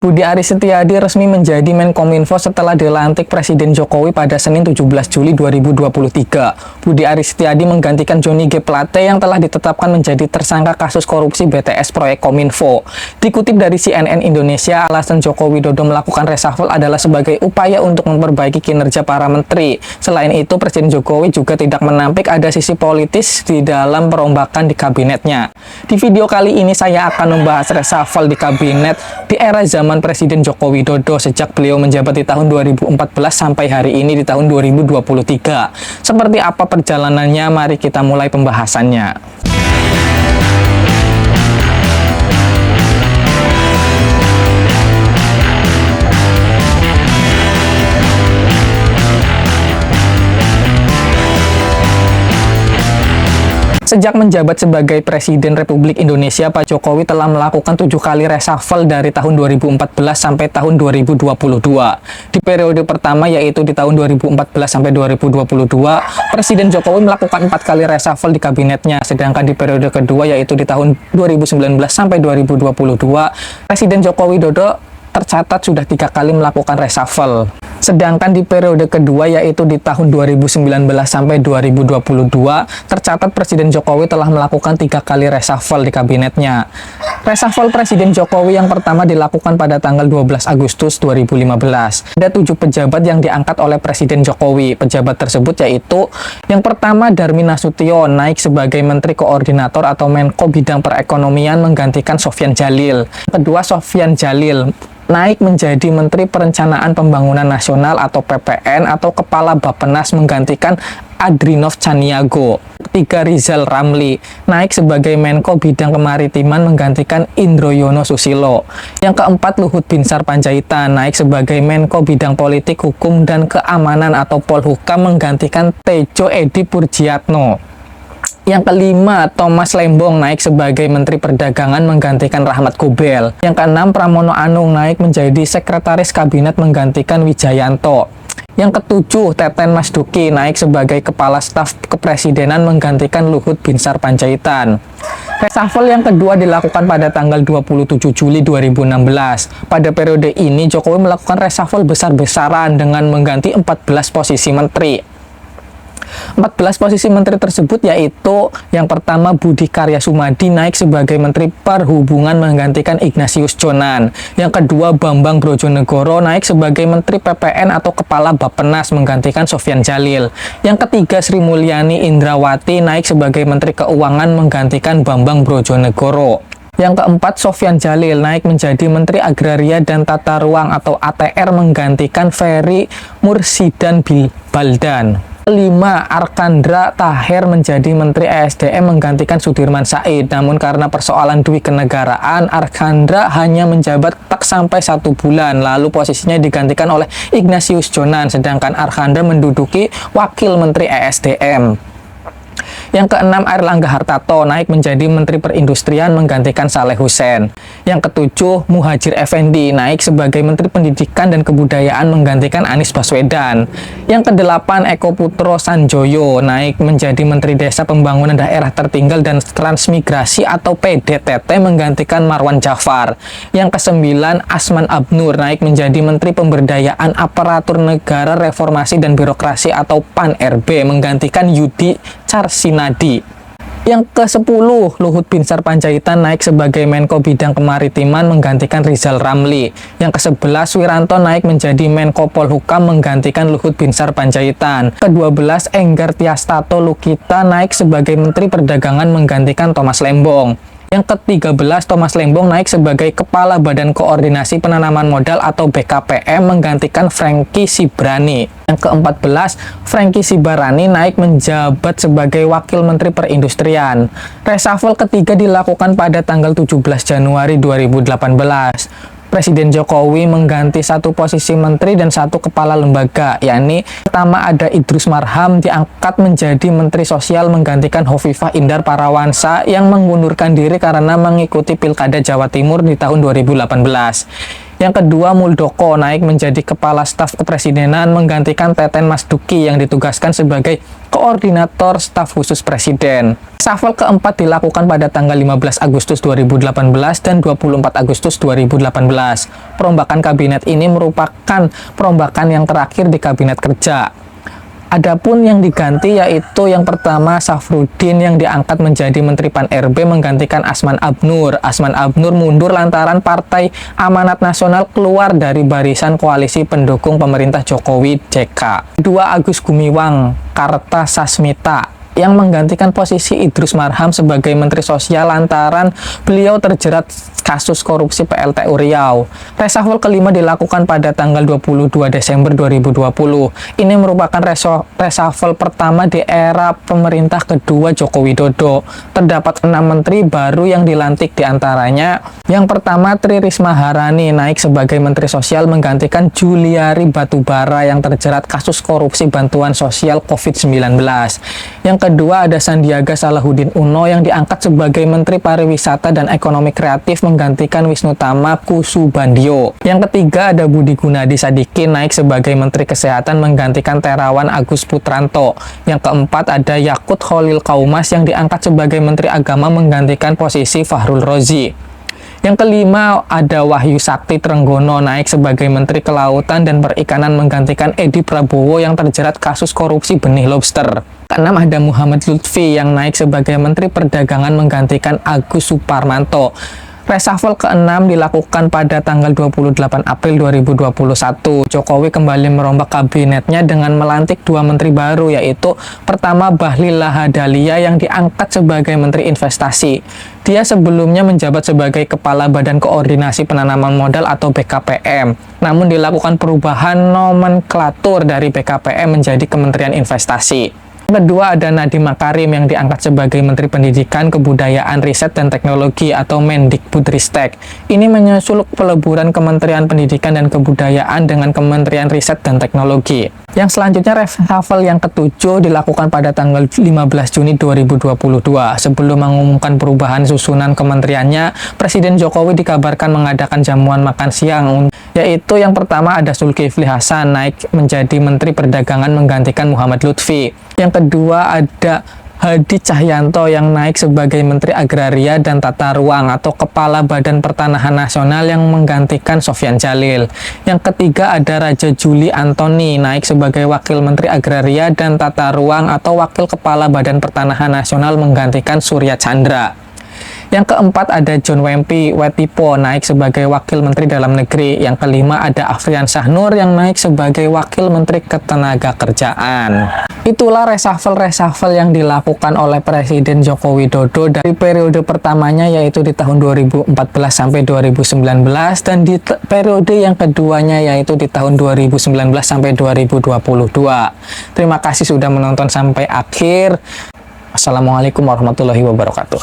Budi Aris Setiadi resmi menjadi Menkominfo setelah dilantik Presiden Jokowi pada Senin 17 Juli 2023. Budi Aris Setiadi menggantikan Johnny G. Plate yang telah ditetapkan menjadi tersangka kasus korupsi BTS proyek Kominfo. Dikutip dari CNN Indonesia, alasan Joko Widodo melakukan reshuffle adalah sebagai upaya untuk memperbaiki kinerja para menteri. Selain itu, Presiden Jokowi juga tidak menampik ada sisi politis di dalam perombakan di kabinetnya. Di video kali ini saya akan membahas reshuffle di kabinet di era zaman Presiden Joko Widodo sejak beliau menjabat di tahun 2014 sampai hari ini di tahun 2023. Seperti apa perjalanannya? Mari kita mulai pembahasannya. Sejak menjabat sebagai Presiden Republik Indonesia, Pak Jokowi telah melakukan 7 kali reshuffle dari tahun 2014 sampai tahun 2022. Di periode pertama, yaitu di tahun 2014 sampai 2022, Presiden Jokowi melakukan 4 kali reshuffle di kabinetnya. Sedangkan di periode kedua, yaitu di tahun 2019 sampai 2022, Presiden Joko Widodo tercatat sudah 3 kali melakukan reshuffle. Sedangkan di periode kedua, yaitu di tahun 2019 sampai 2022, tercatat Presiden Jokowi telah melakukan 3 kali reshuffle di kabinetnya. Reshuffle Presiden Jokowi yang pertama dilakukan pada tanggal 12 Agustus 2015. Ada 7 pejabat yang diangkat oleh Presiden Jokowi. Pejabat tersebut yaitu yang pertama Darmin Nasution naik sebagai Menteri Koordinator atau Menko Bidang Perekonomian menggantikan Sofyan Djalil. Kedua, Sofyan Djalil naik menjadi Menteri Perencanaan Pembangunan Nasional atau PPN atau Kepala Bappenas menggantikan Adrinov Caniago. Ketiga, Rizal Ramli naik sebagai Menko Bidang Kemaritiman menggantikan Indroyono Susilo. Yang keempat, Luhut Binsar Panjaitan naik sebagai Menko Bidang Politik, Hukum, dan Keamanan atau Polhukam menggantikan Tejo Edi Purjiatno. Yang kelima, Thomas Lembong naik sebagai Menteri Perdagangan menggantikan Rahmat Gobel. Yang keenam, Pramono Anung naik menjadi Sekretaris Kabinet menggantikan Wijayanto. Yang ketujuh, Teten Mas Duki naik sebagai Kepala Staf Kepresidenan menggantikan Luhut Binsar Panjaitan. Reshuffle yang kedua dilakukan pada tanggal 27 Juli 2016. Pada periode ini, Jokowi melakukan reshuffle besar-besaran dengan mengganti 14 posisi menteri. 14 posisi menteri tersebut yaitu yang pertama Budi Karya Sumadi naik sebagai Menteri Perhubungan menggantikan Ignatius Jonan. Yang kedua, Bambang Brojonegoro naik sebagai Menteri PPN atau Kepala Bappenas menggantikan Sofyan Djalil. Yang ketiga, Sri Mulyani Indrawati naik sebagai Menteri Keuangan menggantikan Bambang Brojonegoro. Yang keempat, Sofyan Djalil naik menjadi Menteri Agraria dan Tata Ruang atau ATR menggantikan Ferry Mursidan Baldan. Kelima, Archandra Tahir menjadi Menteri ESDM menggantikan Sudirman Said. Namun karena persoalan duit kenegaraan, Archandra hanya menjabat tak sampai 1 bulan. Lalu posisinya digantikan oleh Ignatius Jonan, sedangkan Archandra menduduki Wakil Menteri ESDM. Yang keenam, Airlangga Hartarto naik menjadi Menteri Perindustrian menggantikan Saleh Hussein. Yang ketujuh, Muhadjir Effendi naik sebagai Menteri Pendidikan dan Kebudayaan menggantikan Anies Baswedan. Yang kedelapan, Eko Putro Sanjoyo naik menjadi Menteri Desa Pembangunan Daerah Tertinggal dan Transmigrasi atau PDTT menggantikan Marwan Jafar. Yang kesembilan, Asman Abnur naik menjadi Menteri Pemberdayaan Aparatur Negara Reformasi dan Birokrasi atau PAN-RB menggantikan Yudi Carsinadi. Yang ke-10, Luhut Binsar Panjaitan naik sebagai Menko Bidang Kemaritiman menggantikan Rizal Ramli. Yang ke-11, Wiranto naik menjadi Menko Polhukam menggantikan Luhut Binsar Panjaitan. Ke-12, Enggar Tias Tato Lukita naik sebagai Menteri Perdagangan menggantikan Thomas Lembong. Yang ke-13, Thomas Lembong naik sebagai Kepala Badan Koordinasi Penanaman Modal atau BKPM menggantikan Franky Sibrani. Yang ke-14, Franky Sibarani naik menjabat sebagai Wakil Menteri Perindustrian. Reshuffle ketiga dilakukan pada tanggal 17 Januari 2018. Presiden Jokowi mengganti 1 posisi menteri dan 1 kepala lembaga, yakni pertama ada Idrus Marham diangkat menjadi Menteri Sosial menggantikan Hovifah Indar Parawansa yang mengundurkan diri karena mengikuti Pilkada Jawa Timur di tahun 2018. Yang kedua, Muldoko naik menjadi Kepala Staf Kepresidenan menggantikan Teten Mas Duki yang ditugaskan sebagai Koordinator Staf Khusus Presiden. Reshuffle keempat dilakukan pada tanggal 15 Agustus 2018 dan 24 Agustus 2018. Perombakan kabinet ini merupakan perombakan yang terakhir di kabinet kerja. Adapun yang diganti yaitu yang pertama Safruddin yang diangkat menjadi Menteri Pan-RB menggantikan Asman Abnur. Asman Abnur mundur lantaran Partai Amanat Nasional keluar dari barisan koalisi pendukung pemerintah Jokowi JK. Kedua, Agus Gumiwang Kartasasmita yang menggantikan posisi Idrus Marham sebagai Menteri Sosial lantaran beliau terjerat kasus korupsi PLTU Riau. Reshuffle kelima dilakukan pada tanggal 22 Desember 2020. Ini merupakan reshuffle pertama di era pemerintah kedua Joko Widodo. Terdapat 6 menteri baru yang dilantik, diantaranya yang pertama Tri Risma Harani naik sebagai Menteri Sosial menggantikan Juliari Batubara yang terjerat kasus korupsi bantuan sosial COVID-19. Yang kedua ada Sandiaga Salahuddin Uno yang diangkat sebagai Menteri Pariwisata dan Ekonomi Kreatif menggantikan Wisnu Tama Kusubandio. Yang ketiga ada Budi Gunadi Sadikin naik sebagai Menteri Kesehatan menggantikan Terawan Agus Putranto. Yang keempat ada Yakut Khalil Kaumas yang diangkat sebagai Menteri Agama menggantikan posisi Fahrul Rozi. Yang kelima ada Wahyu Sakti Trenggono naik sebagai Menteri Kelautan dan Perikanan menggantikan Edi Prabowo yang terjerat kasus korupsi benih lobster. Keenam ada Muhammad Lutfi yang naik sebagai Menteri Perdagangan menggantikan Agus Suparmanto. Reshuffle ke-6 dilakukan pada tanggal 28 April 2021. Jokowi kembali merombak kabinetnya dengan melantik 2 menteri baru, yaitu pertama Bahlil Lahadalia yang diangkat sebagai Menteri Investasi. Dia sebelumnya menjabat sebagai Kepala Badan Koordinasi Penanaman Modal atau BKPM. Namun dilakukan perubahan nomenklatur dari BKPM menjadi Kementerian Investasi. Kedua ada Nadiem Makarim yang diangkat sebagai Menteri Pendidikan, Kebudayaan, Riset, dan Teknologi atau Mendikbudristek. Ini menyusul peleburan Kementerian Pendidikan dan Kebudayaan dengan Kementerian Riset dan Teknologi. Yang selanjutnya reshuffle yang ketujuh dilakukan pada tanggal 15 Juni 2022. Sebelum mengumumkan perubahan susunan kementeriannya, Presiden Jokowi dikabarkan mengadakan jamuan makan siang, yaitu yang pertama ada Zulkifli Hasan naik menjadi Menteri Perdagangan menggantikan Muhammad Lutfi. Yang kedua ada Hadi Cahyanto yang naik sebagai Menteri Agraria dan Tata Ruang atau Kepala Badan Pertanahan Nasional yang menggantikan Sofyan Jalil. Yang ketiga ada Raja Juli Antoni naik sebagai Wakil Menteri Agraria dan Tata Ruang atau Wakil Kepala Badan Pertanahan Nasional menggantikan Surya Chandra. Yang keempat ada John Wempi Wetipo naik sebagai Wakil Menteri Dalam Negeri. Yang kelima ada Afrian Sahnur yang naik sebagai Wakil Menteri Ketenagakerjaan. Itulah reshuffle yang dilakukan oleh Presiden Joko Widodo dari periode pertamanya yaitu di tahun 2014 sampai 2019 dan di periode yang keduanya yaitu di tahun 2019 sampai 2022. Terima kasih sudah menonton sampai akhir. Assalamualaikum warahmatullahi wabarakatuh.